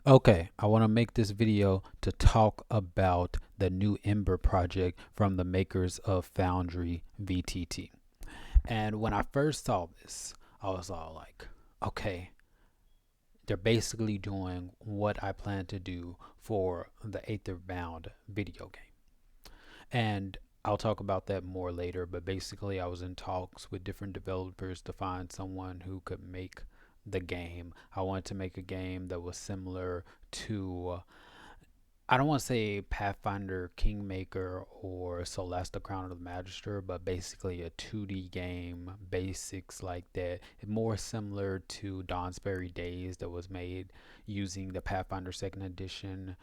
Okay, I want to make this video to talk about the new Ember project from the makers of Foundry VTT. And when I first saw this, I was all like, okay, they're basically doing what I plan to do for the Aetherbound video game. And I'll talk about that more later, but basically, I was in talks with different developers to find someone who could make the game. I wanted to make a game that was similar to I don't want to say Pathfinder Kingmaker or Solasta Crown of the Magister, but basically a 2D game, basics like that. More similar to Dawnsbury Days that was made using the Pathfinder 2nd Edition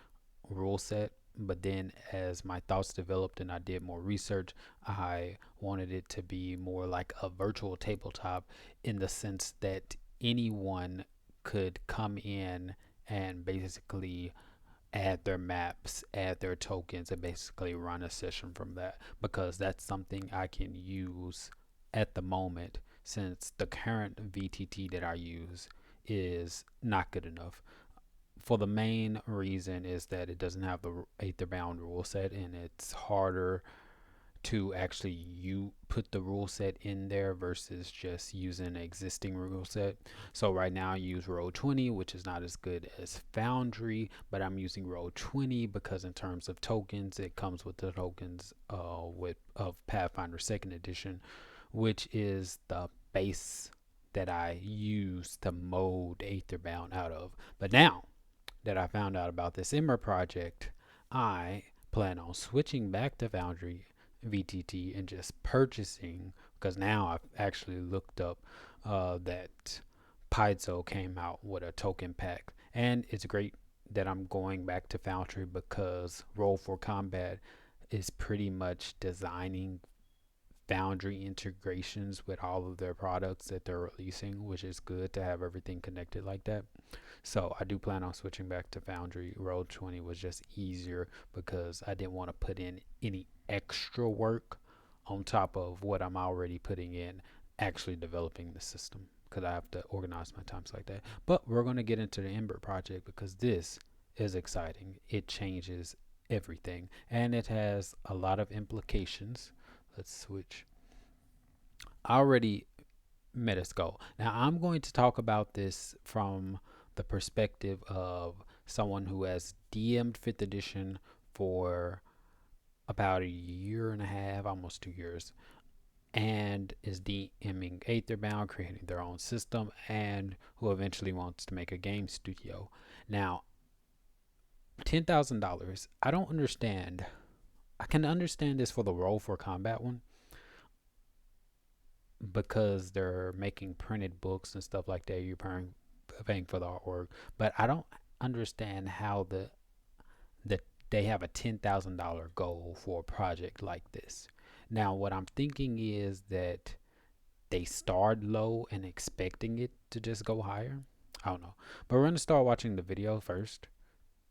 rule set. But then, as my thoughts developed and I did more research, I wanted it to be more like a virtual tabletop in the sense that anyone could come in and basically add their maps, add their tokens, and basically run a session from that because that's something I can use at the moment since the current VTT that I use is not good enough. For the main reason is that it doesn't have the Aetherbound rule set and it's harder to actually you put the rule set in there versus just using an existing rule set. So right now I use Roll20, which is not as good as Foundry, but I'm using Roll20 because in terms of tokens, it comes with the tokens with of Pathfinder 2nd Edition, which is the base that I use to mold Aetherbound out of. But now that I found out about this Ember project, I plan on switching back to Foundry VTT and just purchasing because now I've actually looked up that Paizo came out with a token pack, and it's great that I'm going back to Foundry because Roll for Combat is pretty much designing Foundry integrations with all of their products that they're releasing, which is good to have everything connected like that. So I do plan on switching back to Foundry. Roll20 was just easier because I didn't want to put in any extra work on top of what I'm already putting in actually developing the system because I have to organize my times like that. But we're going to get into the Ember project because this is exciting. It changes everything and it has a lot of implications. Let's switch. I already met its goal. Now I'm going to talk about this from the perspective of someone who has DM'd 5th edition for about a year and a half, almost 2 years, and is DMing Aetherbound, creating their own system, and who eventually wants to make a game studio. Now, $10,000, I don't understand. I can understand this for the Roll for Combat one because they're making printed books and stuff like that. You're paying for the artwork, but I don't understand how that they have a $10,000 goal for a project like this. Now, what I'm thinking is that they start low and expecting it to just go higher. I don't know, but we're gonna start watching the video first,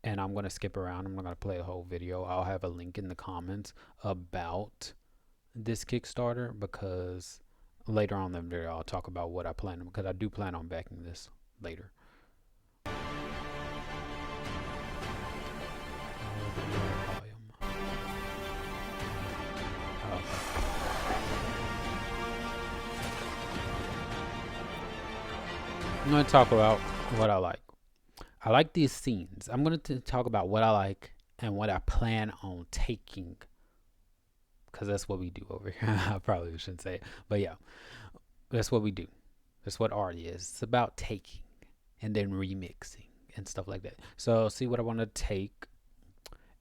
and I'm gonna skip around. I'm not gonna play the whole video. I'll have a link in the comments about this Kickstarter because later on in the video I'll talk about what I plan because I do plan on backing this later. I'm going to talk about what I like. I like these scenes. I'm going to talk about what I like and what I plan on taking because that's what we do over here. I probably shouldn't say it, but yeah, that's what we do. That's what art is. It's about taking and then remixing and stuff like that. So see what I want to take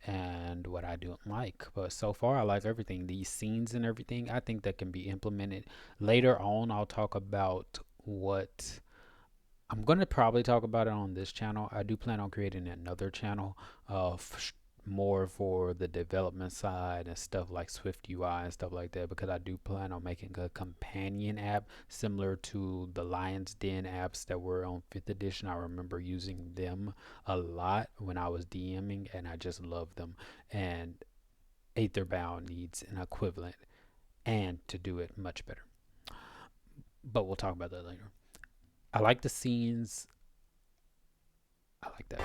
and what I don't like. But so far, I like everything. These scenes and everything, I think that can be implemented. Later on, I'll talk about what I'm going to probably talk about it on this channel. I do plan on creating another channel more for the development side and stuff like Swift UI and stuff like that because I do plan on making a companion app similar to the Lion's Den apps that were on 5th edition. I remember using them a lot when I was DMing and I just love them. And Aetherbound needs an equivalent and to do it much better. But we'll talk about that later. I like the scenes. I like that.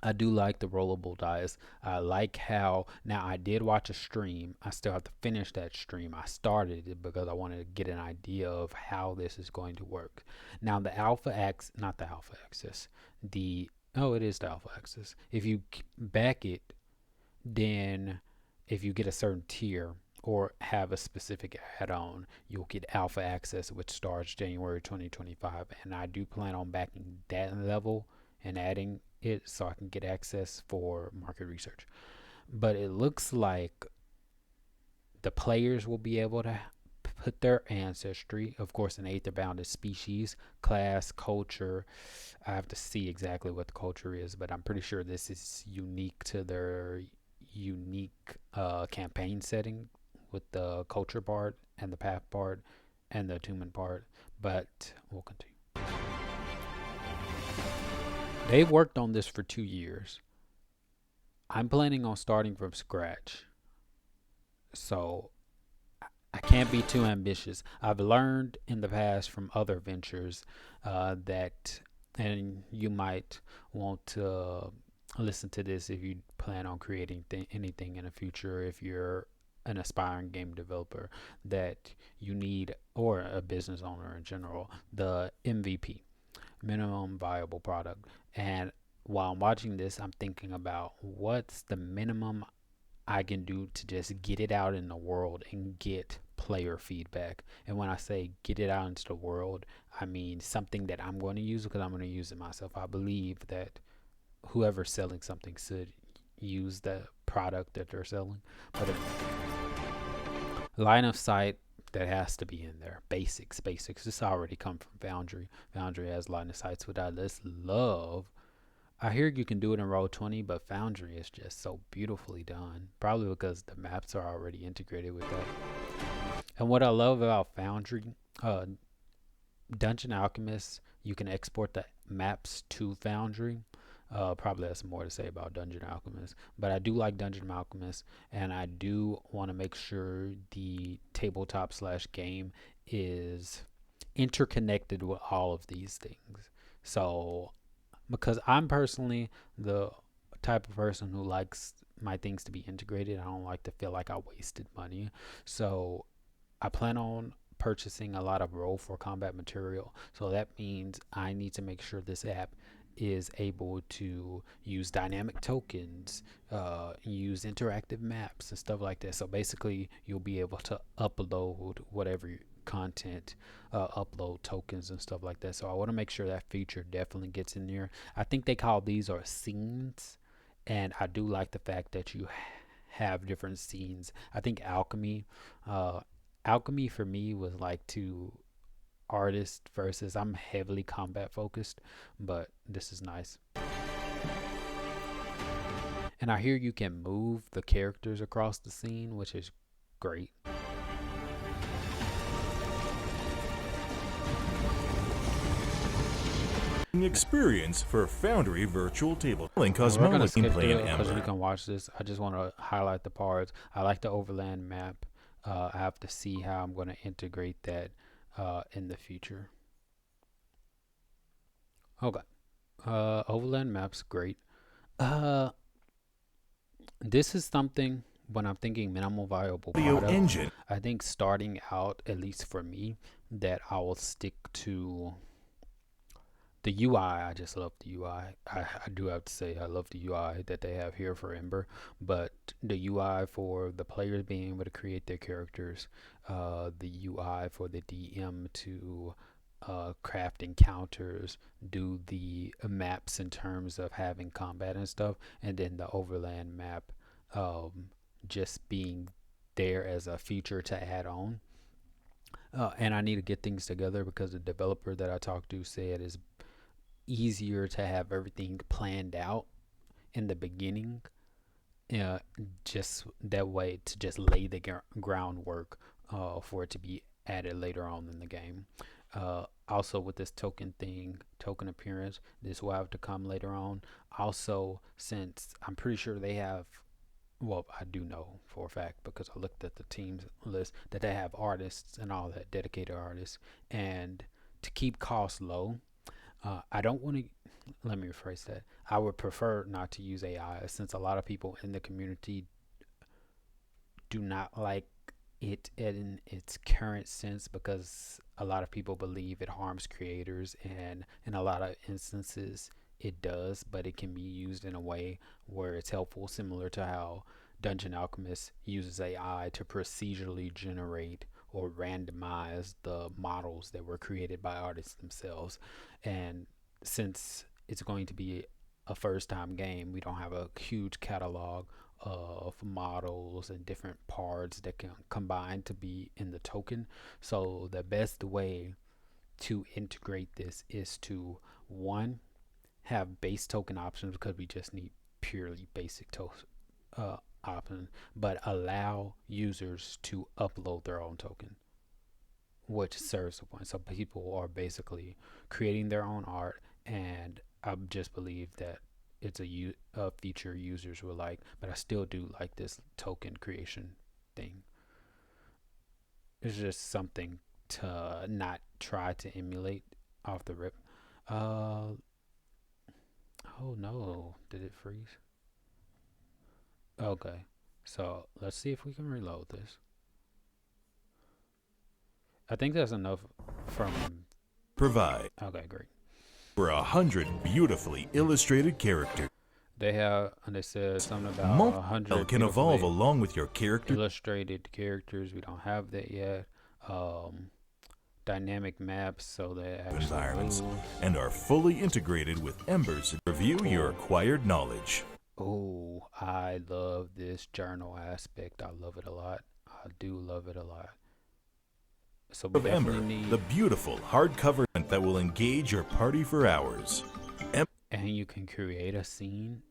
I do like the rollable dice. I like how now I did watch a stream. I still have to finish that stream. I started it because I wanted to get an idea of how this is going to work. Now the alpha access, not the alpha access, the oh, it is the alpha access. If you back it, then if you get a certain tier or have a specific add-on, you'll get alpha access, which starts January 2025. And I do plan on backing that level and adding it so I can get access for market research. But it looks like the players will be able to put their ancestry, of course, in Aetherbound is species, class, culture. I have to see exactly what the culture is, but I'm pretty sure this is unique to their unique campaign setting with the culture part and the path part and the attunement part. But we'll continue. They've worked on this for 2 years. I'm planning on starting from scratch. So I can't be too ambitious. I've learned in the past from other ventures that, and you might want to listen to this if you plan on creating anything in the future, if you're an aspiring game developer, that you need, or a business owner in general, the MVP, minimum viable product. And while I'm watching this, I'm thinking about what's the minimum I can do to just get it out in the world and get player feedback. And when I say get it out into the world, I mean something that I'm going to use because I'm going to use it myself. I believe that whoever's selling something should use the product that they're selling. But line of sight, that has to be in there. Basics. This already come from Foundry. Foundry has line of sights, which I just love. I hear you can do it in Roll20, but Foundry is just so beautifully done. Probably because the maps are already integrated with that. And what I love about Foundry, Dungeon Alchemist, you can export the maps to Foundry. Probably has more to say about Dungeon Alchemist, but I do like Dungeon Alchemist, and I do want to make sure the tabletop / game is interconnected with all of these things. So because I'm personally the type of person who likes my things to be integrated. I don't like to feel like I wasted money. So I plan on purchasing a lot of Roll for Combat material. So that means I need to make sure this app is able to use dynamic tokens, use interactive maps and stuff like that. So basically you'll be able to upload whatever content, upload tokens and stuff like that. So I want to make sure that feature definitely gets in there. I think they call these are scenes, and I do like the fact that you have different scenes. I think alchemy for me was like to artist versus I'm heavily combat focused, but this is nice. And I hear you can move the characters across the scene, which is great. Experience for Foundry Virtual Table. Link We're gonna Cosmology skip play in through it because we Ember. can watch this. I just want to highlight the parts. I like the overland map. I have to see how I'm going to integrate that in the future. Okay. Overland maps, great. Uh, this is something when I'm thinking minimal viable Video product. engine. I think starting out, at least for me, that I will stick to the UI. I just love the UI. I do have to say I love the UI that they have here for Ember, but the UI for the players being able to create their characters, the UI for the DM to craft encounters, do the maps in terms of having combat and stuff, and then the overland map just being there as a feature to add on. And I need to get things together because the developer that I talked to said it's easier to have everything planned out in the beginning, uh, just that way to just lay the groundwork for it to be added later on in the game. Also with this token appearance, this will have to come later on. Also, since I'm pretty sure they have, well, I do know for a fact because I looked at the teams list that they have artists and all that, dedicated artists, and to keep costs low, I don't want to. let me rephrase that. I would prefer not to use AI since a lot of people in the community do not like it in its current sense because a lot of people believe it harms creators, and in a lot of instances it does, but it can be used in a way where it's helpful, similar to how Dungeon Alchemist uses AI to procedurally generate or randomize the models that were created by artists themselves. And since it's going to be a first time game, we don't have a huge catalog of models and different parts that can combine to be in the token. So the best way to integrate this is to, one, have base token options because we just need purely basic options, but allow users to upload their own token, which serves the point. So people are basically creating their own art, and I just believe that it's a feature users will like. But I still do like this token creation thing. It's just something to not try to emulate off the rip. Uh oh no, did it freeze? Okay, so let's see if we can reload this. I think that's enough from. Provide Okay, great. for 100 beautifully illustrated characters. They said something about Multiple 100 can evolve beautifully along with your character illustrated characters. We don't have that yet. Um, Dynamic maps, so they actually environments move. and are fully integrated with Embers. Review your acquired knowledge. Oh, I love this journal aspect. I love it a lot. I do love it a lot. So we Of Ember, definitely need, the beautiful hardcover that will engage your party for hours. and you can create a scene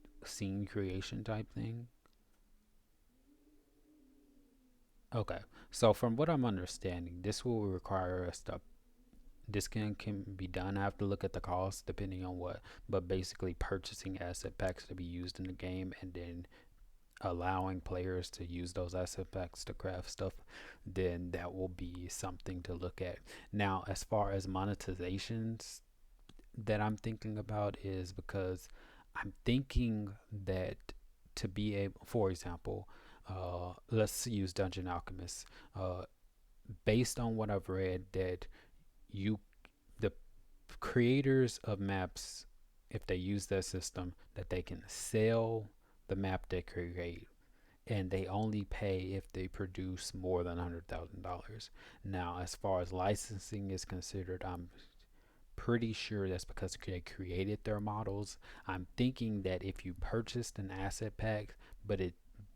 creation type thing. Okay, so from what I'm understanding, this will require us to. This can be done. I have to look at the cost depending on what, but basically purchasing asset packs to be used in the game and then allowing players to use those asset packs to craft stuff, then that will be something to look at. Now, as far as monetizations that I'm thinking about is because I'm thinking that to be able, for example, let's use Dungeon Alchemist. Uh, Based on what I've read, that you, the creators of maps, if they use that system, that they can sell the map they create, and they only pay if they produce more than $100,000. Now, as far as licensing is considered, I'm pretty sure that's because they created their models. I'm thinking that if you purchased an asset pack, but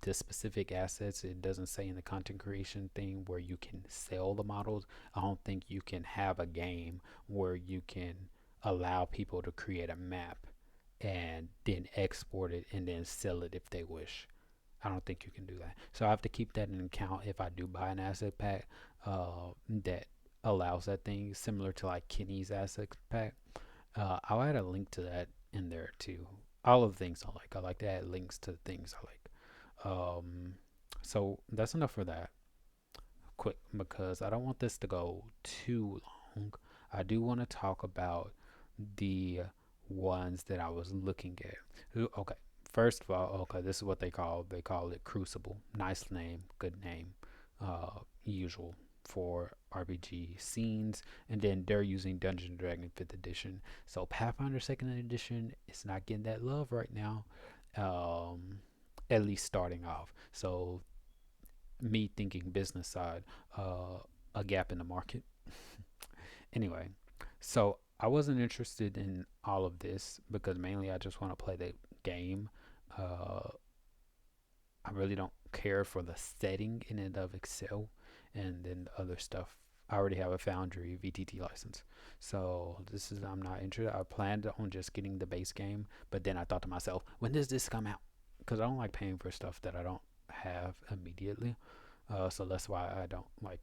the specific assets, it doesn't say in the content creation thing where you can sell the models. I don't think you can have a game where you can allow people to create a map and then export it and then sell it if they wish. I don't think you can do that. So I have to keep that in account if I do buy an asset pack that allows that thing, similar to like Kenny's asset pack. I'll add a link to that in there too. All of the things I like. I like to add links to things I like. So that's enough for that. Quick, because I don't want this to go too long. I do want to talk about the ones that I was looking at. Okay, first of all, okay, this is what they call it Crucible. Nice name, good name. Usual for RPG scenes, and then they're using Dungeon and Dragon 5th edition. So Pathfinder 2nd edition is not getting that love right now. At least starting off. So me thinking business side, a gap in the market. Anyway, so I wasn't interested in all of this because mainly I just want to play the game. Uh, I really don't care for the setting in and of Excel, and then the other stuff. I already have a Foundry VTT license, so this is I'm not interested. I planned on just getting the base game, but then I thought to myself, when does this come out? Because I don't like paying for stuff that I don't have immediately. So that's why I don't like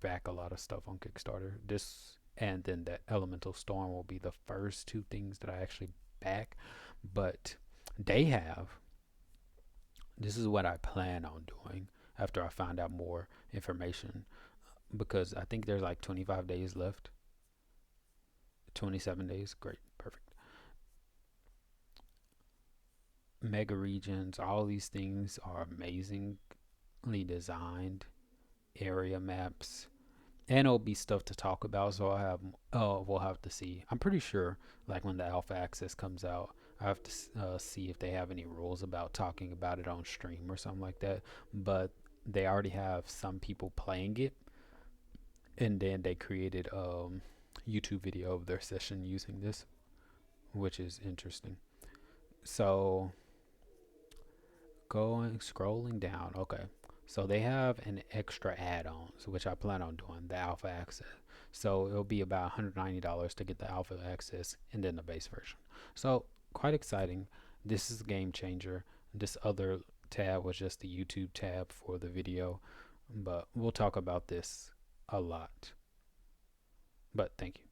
back a lot of stuff on Kickstarter. This and then that Elemental Storm will be the first two things that I actually back. But they have. This is what I plan on doing after I find out more information, because I think there's like 25 days left. 27 days. Great. Perfect. mega regions, all these things are amazingly designed. Area maps, and it'll be stuff to talk about. So we'll have to see. I'm pretty sure, like when the alpha access comes out, I have to see if they have any rules about talking about it on stream or something like that. But they already have some people playing it, and then they created YouTube video of their session using this, which is interesting. So scrolling down, okay. So they have an extra add-ons, which I plan on doing, the alpha access. So it'll be about $190 to get the alpha access and then the base version. So quite exciting. This is a game changer. This other tab was just the YouTube tab for the video, but we'll talk about this a lot. But thank you.